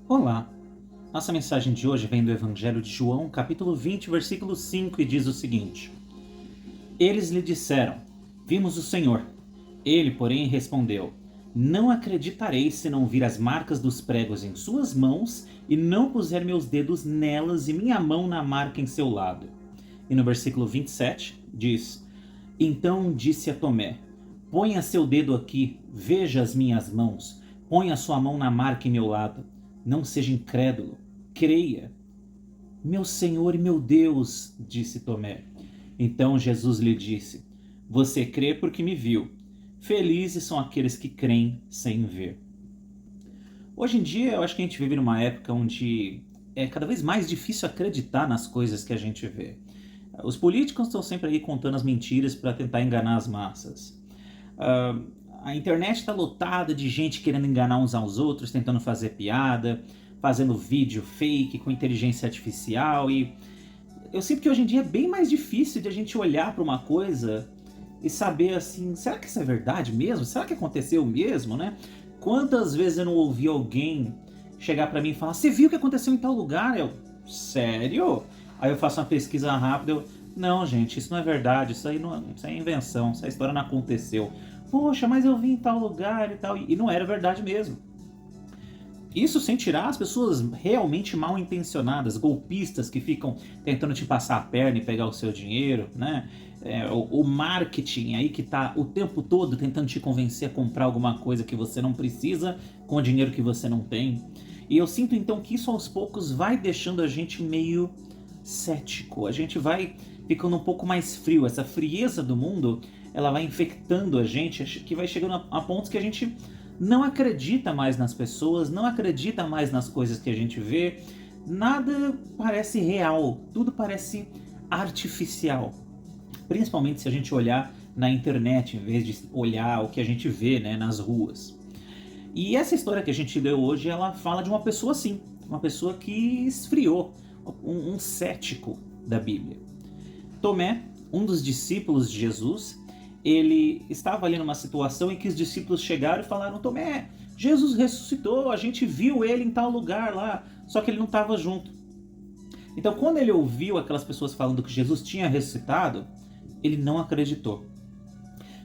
Olá! Nossa mensagem de hoje vem do Evangelho de João, capítulo 20, versículo 5, e diz o seguinte: Eles lhe disseram: Vimos o Senhor. Ele, porém, respondeu: Não acreditarei se não vir as marcas dos pregos em suas mãos e não puser meus dedos nelas e minha mão na marca em seu lado. E no versículo 27 diz: Então disse a Tomé: Ponha seu dedo aqui, veja as minhas mãos, ponha sua mão na marca em meu lado. Não seja incrédulo, creia. Meu Senhor e meu Deus, disse Tomé. Então Jesus lhe disse: Você crê porque me viu. Felizes são aqueles que creem sem ver. Hoje em dia, eu acho que a gente vive numa época onde é cada vez mais difícil acreditar nas coisas que a gente vê. Os políticos estão sempre aí contando as mentiras para tentar enganar as massas. A internet está lotada de gente querendo enganar uns aos outros, tentando fazer piada, fazendo vídeo fake com inteligência artificial. E eu sinto que hoje em dia é bem mais difícil de a gente olhar para uma coisa e saber assim, será que isso é verdade mesmo? Será que aconteceu mesmo, né? Quantas vezes eu não ouvi alguém chegar para mim e falar: Você viu o que aconteceu em tal lugar? Eu, sério? Aí eu faço uma pesquisa rápida, não, gente, isso não é verdade, isso é invenção, essa história não aconteceu. Poxa, mas eu vi em tal lugar e tal, e não era verdade mesmo. Isso sem tirar as pessoas realmente mal intencionadas, golpistas que ficam tentando te passar a perna e pegar o seu dinheiro, né? O marketing aí que tá o tempo todo tentando te convencer a comprar alguma coisa que você não precisa com o dinheiro que você não tem. E eu sinto então que isso aos poucos vai deixando a gente meio cético, a gente vai ficando um pouco mais frio, essa frieza do mundo, ela vai infectando a gente, que vai chegando a pontos que a gente não acredita mais nas pessoas, não acredita mais nas coisas que a gente vê, nada parece real, tudo parece artificial. Principalmente se a gente olhar na internet, em vez de olhar o que a gente vê, né, nas ruas. E essa história que a gente leu hoje, ela fala de uma pessoa assim, uma pessoa que esfriou, um cético da Bíblia. Tomé, um dos discípulos de Jesus, ele estava ali numa situação em que os discípulos chegaram e falaram: Tomé, Jesus ressuscitou, a gente viu ele em tal lugar lá, só que ele não estava junto. Então, quando ele ouviu aquelas pessoas falando que Jesus tinha ressuscitado, ele não acreditou.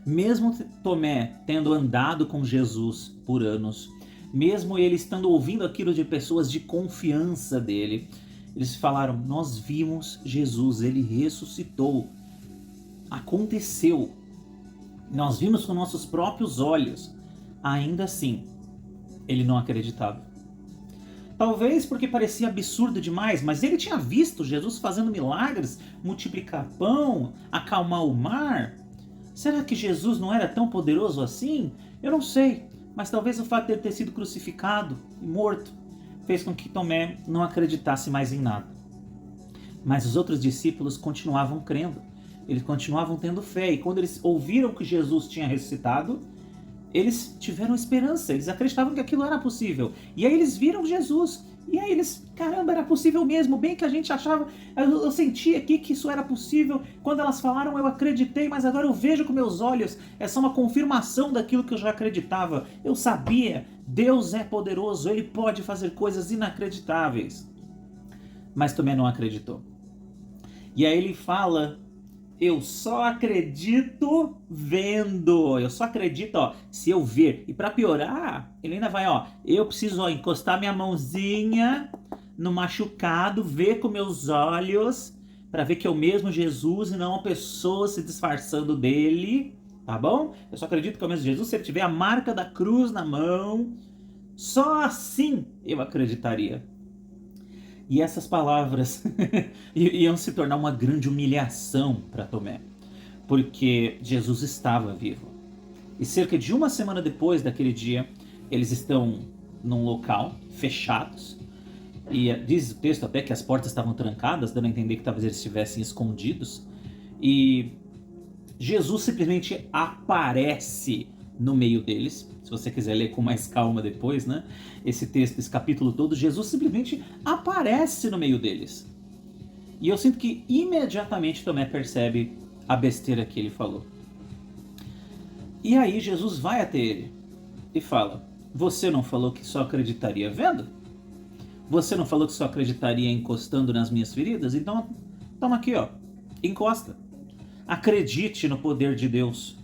Mesmo Tomé tendo andado com Jesus por anos, mesmo ele estando ouvindo aquilo de pessoas de confiança dele, eles falaram: nós vimos Jesus, ele ressuscitou, aconteceu, nós vimos com nossos próprios olhos. Ainda assim, ele não acreditava. Talvez porque parecia absurdo demais, mas ele tinha visto Jesus fazendo milagres, multiplicar pão, acalmar o mar. Será que Jesus não era tão poderoso assim? Eu não sei, mas talvez o fato de ele ter sido crucificado e morto fez com que Tomé não acreditasse mais em nada. Mas os outros discípulos continuavam crendo, eles continuavam tendo fé, e quando eles ouviram que Jesus tinha ressuscitado, eles tiveram esperança, eles acreditavam que aquilo era possível. E aí eles viram Jesus, e aí eles, caramba, era possível mesmo, bem que a gente achava, eu senti aqui que isso era possível, quando elas falaram eu acreditei, mas agora eu vejo com meus olhos, é só uma confirmação daquilo que eu já acreditava, eu sabia, Deus é poderoso, Ele pode fazer coisas inacreditáveis. Mas também não acreditou. E aí ele fala: eu só acredito vendo. Eu só acredito, se eu ver. E para piorar, ele ainda vai, eu preciso, encostar minha mãozinha no machucado, ver com meus olhos, para ver que é o mesmo Jesus e não uma pessoa se disfarçando dele, tá bom? Eu só acredito que é o mesmo Jesus se ele tiver a marca da cruz na mão. Só assim eu acreditaria. E essas palavras iam se tornar uma grande humilhação para Tomé, porque Jesus estava vivo. E cerca de uma semana depois daquele dia, eles estão num local, fechados, e diz o texto até que as portas estavam trancadas, dando a entender que talvez eles estivessem escondidos, e Jesus simplesmente aparece no meio deles. Se você quiser ler com mais calma depois, né? Esse texto, esse capítulo todo, Jesus simplesmente aparece no meio deles. E eu sinto que imediatamente Tomé percebe a besteira que ele falou. E aí Jesus vai até ele e fala: você não falou que só acreditaria vendo? Você não falou que só acreditaria encostando nas minhas feridas? Então, toma aqui, ó. Encosta. Acredite no poder de Deus.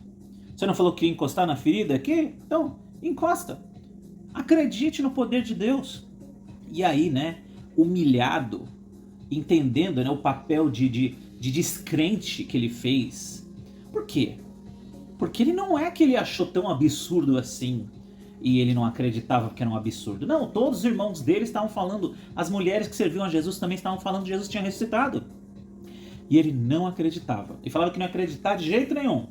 Você não falou que ia encostar na ferida aqui? Então, encosta. Acredite no poder de Deus. E aí, né, humilhado, entendendo, né, o papel de descrente que ele fez. Por quê? Porque ele não é que ele achou tão absurdo assim e ele não acreditava que era um absurdo. Não, todos os irmãos dele estavam falando, as mulheres que serviam a Jesus também estavam falando que Jesus tinha ressuscitado. E ele não acreditava. E falava que não ia acreditar de jeito nenhum.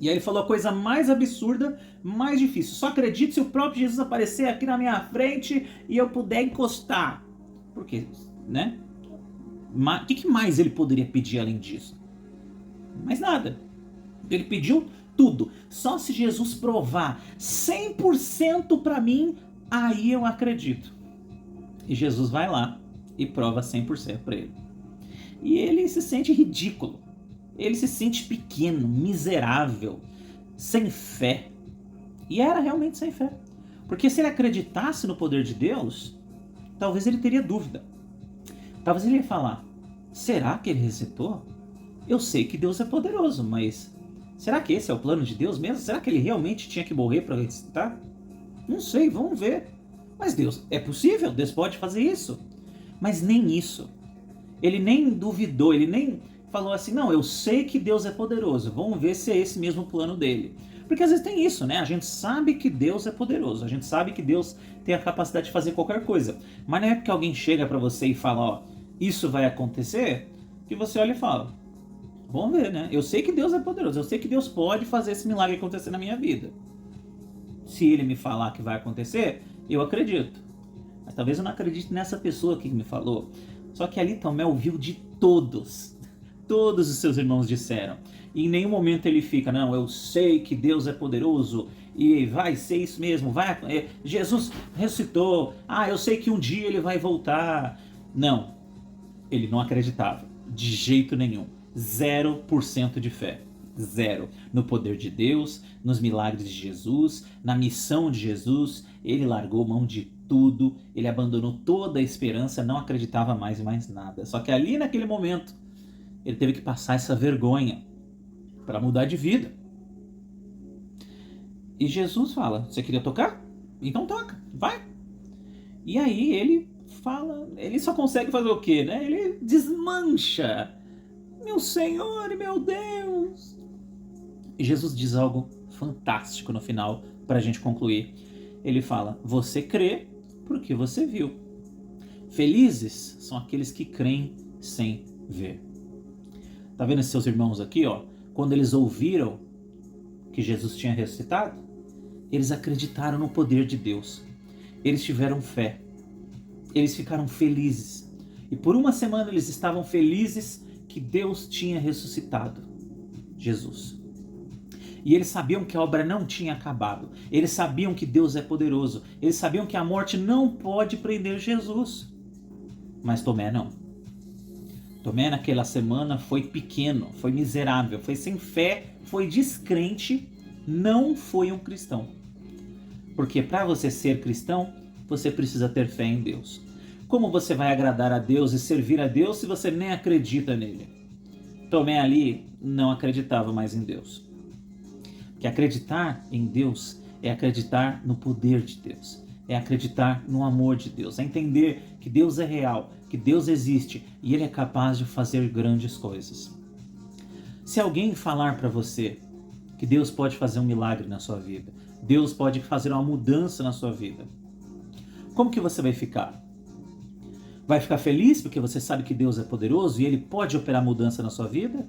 E aí ele falou a coisa mais absurda, mais difícil. Só acredito se o próprio Jesus aparecer aqui na minha frente e eu puder encostar. Por quê? Né? O que mais ele poderia pedir além disso? Mais nada. Ele pediu tudo. Só se Jesus provar 100% para mim, aí eu acredito. E Jesus vai lá e prova 100% para ele. E ele se sente ridículo. Ele se sente pequeno, miserável, sem fé. E era realmente sem fé. Porque se ele acreditasse no poder de Deus, talvez ele teria dúvida. Talvez ele ia falar, será que ele ressuscitou? Eu sei que Deus é poderoso, mas será que esse é o plano de Deus mesmo? Será que ele realmente tinha que morrer para ressuscitar? Não sei, vamos ver. Mas Deus, é possível, Deus pode fazer isso. Mas nem isso. Ele nem duvidou, ele nem falou assim, não, eu sei que Deus é poderoso, vamos ver se é esse mesmo plano dele. Porque às vezes tem isso, né? A gente sabe que Deus é poderoso, a gente sabe que Deus tem a capacidade de fazer qualquer coisa. Mas não é porque alguém chega para você e fala, ó, isso vai acontecer, que você olha e fala, vamos ver, né? Eu sei que Deus é poderoso, eu sei que Deus pode fazer esse milagre acontecer na minha vida. Se ele me falar que vai acontecer, eu acredito. Mas talvez eu não acredite nessa pessoa que me falou. Só que ali Tomé ouviu de todos. Todos os seus irmãos disseram. E em nenhum momento ele fica, não, eu sei que Deus é poderoso e vai ser isso mesmo, Jesus ressuscitou, eu sei que um dia ele vai voltar. Não, ele não acreditava, de jeito nenhum. 0% de fé. Zero. No poder de Deus, nos milagres de Jesus, na missão de Jesus, ele largou mão de tudo, ele abandonou toda a esperança, não acreditava mais em mais nada. Só que ali naquele momento, ele teve que passar essa vergonha para mudar de vida. E Jesus fala, você queria tocar? Então toca, vai. E aí ele fala, ele só consegue fazer o quê, né? Ele desmancha. Meu Senhor e meu Deus. E Jesus diz algo fantástico no final para a gente concluir. Ele fala, você crê porque você viu. Felizes são aqueles que creem sem ver. Tá vendo esses seus irmãos aqui, ó? Quando eles ouviram que Jesus tinha ressuscitado, eles acreditaram no poder de Deus. Eles tiveram fé. Eles ficaram felizes. E por uma semana eles estavam felizes que Deus tinha ressuscitado Jesus. E eles sabiam que a obra não tinha acabado. Eles sabiam que Deus é poderoso. Eles sabiam que a morte não pode prender Jesus. Mas Tomé não. Tomé naquela semana foi pequeno, foi miserável, foi sem fé, foi descrente, não foi um cristão. Porque para você ser cristão, você precisa ter fé em Deus. Como você vai agradar a Deus e servir a Deus se você nem acredita nele? Tomé ali não acreditava mais em Deus. Porque acreditar em Deus é acreditar no poder de Deus. É acreditar no amor de Deus. É entender que Deus é real, que Deus existe e Ele é capaz de fazer grandes coisas. Se alguém falar para você que Deus pode fazer um milagre na sua vida, Deus pode fazer uma mudança na sua vida, como que você vai ficar? Vai ficar feliz porque você sabe que Deus é poderoso e Ele pode operar mudança na sua vida?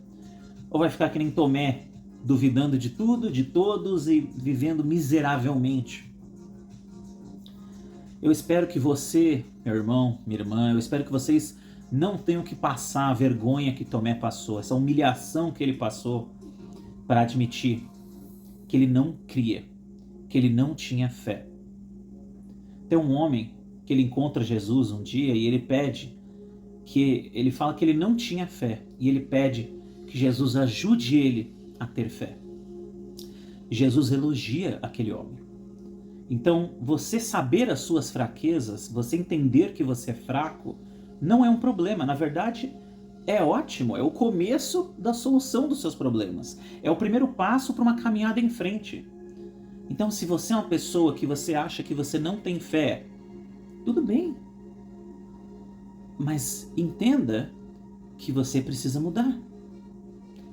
Ou vai ficar que nem Tomé, duvidando de tudo, de todos e vivendo miseravelmente? Eu espero que você, meu irmão, minha irmã, eu espero que vocês não tenham que passar a vergonha que Tomé passou, essa humilhação que ele passou para admitir que ele não cria, que ele não tinha fé. Tem um homem que ele encontra Jesus um dia e ele fala que ele não tinha fé e ele pede que Jesus ajude ele a ter fé. E Jesus elogia aquele homem. Então, você saber as suas fraquezas, você entender que você é fraco, não é um problema. Na verdade, é ótimo, é o começo da solução dos seus problemas. É o primeiro passo para uma caminhada em frente. Então, se você é uma pessoa que você acha que você não tem fé, tudo bem. Mas entenda que você precisa mudar.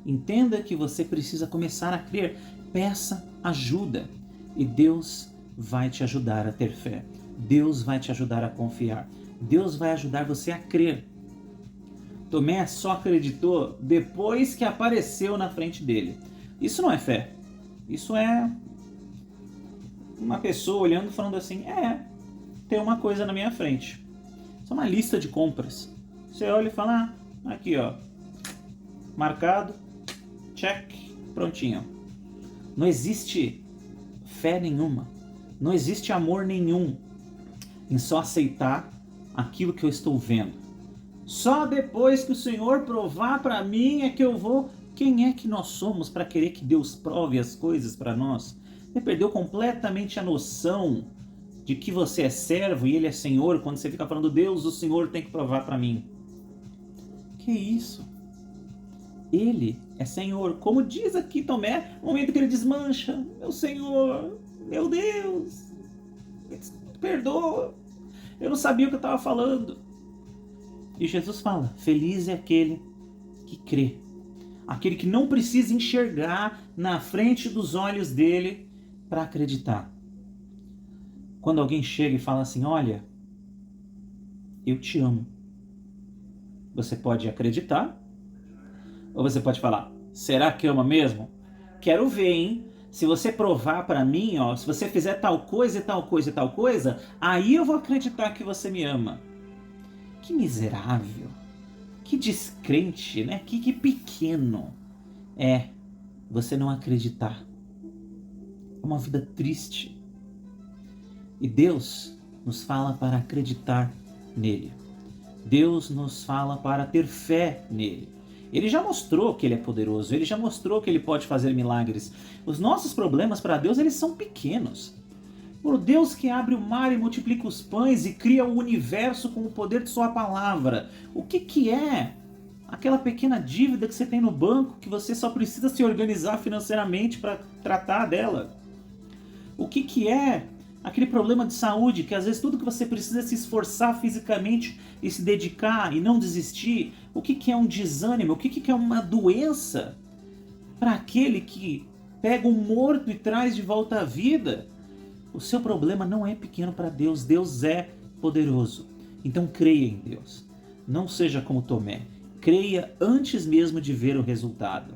Entenda que você precisa começar a crer. Peça ajuda. E Deus vai te ajudar a ter fé. Deus vai te ajudar a confiar. Deus vai ajudar você a crer. Tomé só acreditou depois que apareceu na frente dele. Isso não é fé. Isso é uma pessoa olhando e falando assim, tem uma coisa na minha frente. Isso é uma lista de compras. Você olha e fala, aqui ó, marcado, check, prontinho. Não existe fé nenhuma, não existe amor nenhum em só aceitar aquilo que eu estou vendo. Só depois que o Senhor provar para mim é que eu vou. Quem é que nós somos para querer que Deus prove as coisas para nós? Você perdeu completamente a noção de que você é servo e Ele é Senhor quando você fica falando, Deus, o Senhor tem que provar para mim. Que isso? Ele é Senhor. Como diz aqui Tomé, no momento que ele desmancha, meu Senhor, meu Deus, me perdoa, eu não sabia o que eu estava falando. E Jesus fala, feliz é aquele que crê. Aquele que não precisa enxergar na frente dos olhos dele para acreditar. Quando alguém chega e fala assim, olha, eu te amo. Você pode acreditar, ou você pode falar, será que ama mesmo? Quero ver, hein? Se você provar para mim, ó, se você fizer tal coisa e tal coisa e tal coisa, aí eu vou acreditar que você me ama. Que miserável, que descrente, né? Que pequeno é você não acreditar. É uma vida triste. E Deus nos fala para acreditar nele. Deus nos fala para ter fé nele. Ele já mostrou que ele é poderoso, ele já mostrou que ele pode fazer milagres. Os nossos problemas para Deus, eles são pequenos. O Deus que abre o mar e multiplica os pães e cria o universo com o poder de sua palavra. O que é aquela pequena dívida que você tem no banco que você só precisa se organizar financeiramente para tratar dela? O que é aquele problema de saúde que às vezes tudo que você precisa é se esforçar fisicamente e se dedicar e não desistir? O que é um desânimo? O que é uma doença para aquele que pega um morto e traz de volta à vida? O seu problema não é pequeno para Deus. Deus é poderoso. Então creia em Deus. Não seja como Tomé. Creia antes mesmo de ver o resultado.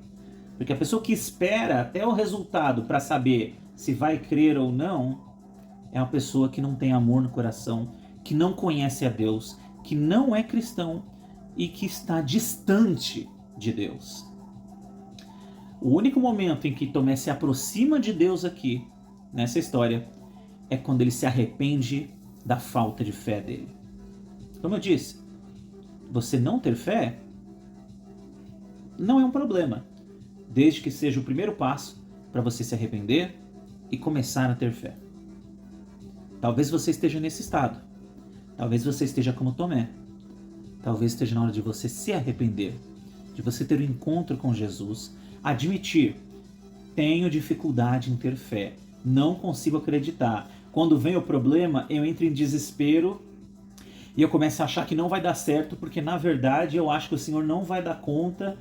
Porque a pessoa que espera até o resultado para saber se vai crer ou não, é uma pessoa que não tem amor no coração, que não conhece a Deus, que não é cristão e que está distante de Deus. O único momento em que Tomé se aproxima de Deus aqui, nessa história, é quando ele se arrepende da falta de fé dele. Como eu disse, você não ter fé não é um problema, desde que seja o primeiro passo para você se arrepender e começar a ter fé. Talvez você esteja nesse estado. Talvez você esteja como Tomé. Talvez esteja na hora de você se arrepender, de você ter um encontro com Jesus, admitir, tenho dificuldade em ter fé, não consigo acreditar. Quando vem o problema, eu entro em desespero e eu começo a achar que não vai dar certo, porque na verdade eu acho que o Senhor não vai dar conta.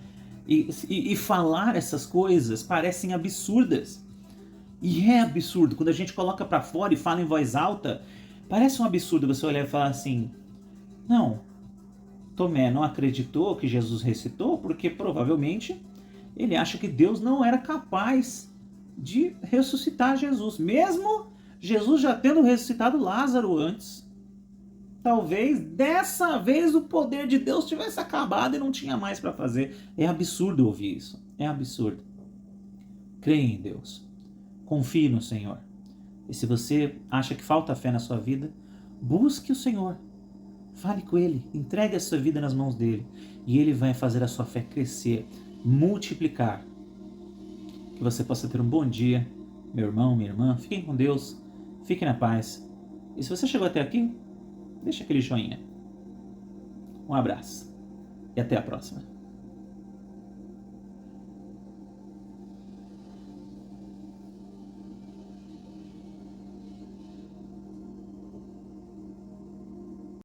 E falar essas coisas parecem absurdas. E é absurdo. Quando a gente coloca para fora e fala em voz alta, parece um absurdo você olhar e falar assim, não, Tomé não acreditou que Jesus ressuscitou porque provavelmente ele acha que Deus não era capaz de ressuscitar Jesus, mesmo Jesus já tendo ressuscitado Lázaro antes. Talvez dessa vez o poder de Deus tivesse acabado e não tinha mais para fazer. É absurdo ouvir isso. É absurdo. Creia em Deus. Confie no Senhor. E se você acha que falta fé na sua vida, busque o Senhor. Fale com Ele. Entregue a sua vida nas mãos dEle. E Ele vai fazer a sua fé crescer, multiplicar. Que você possa ter um bom dia, meu irmão, minha irmã. Fiquem com Deus. fique na paz. E se você chegou até aqui, deixa aquele joinha. Um abraço e até a próxima.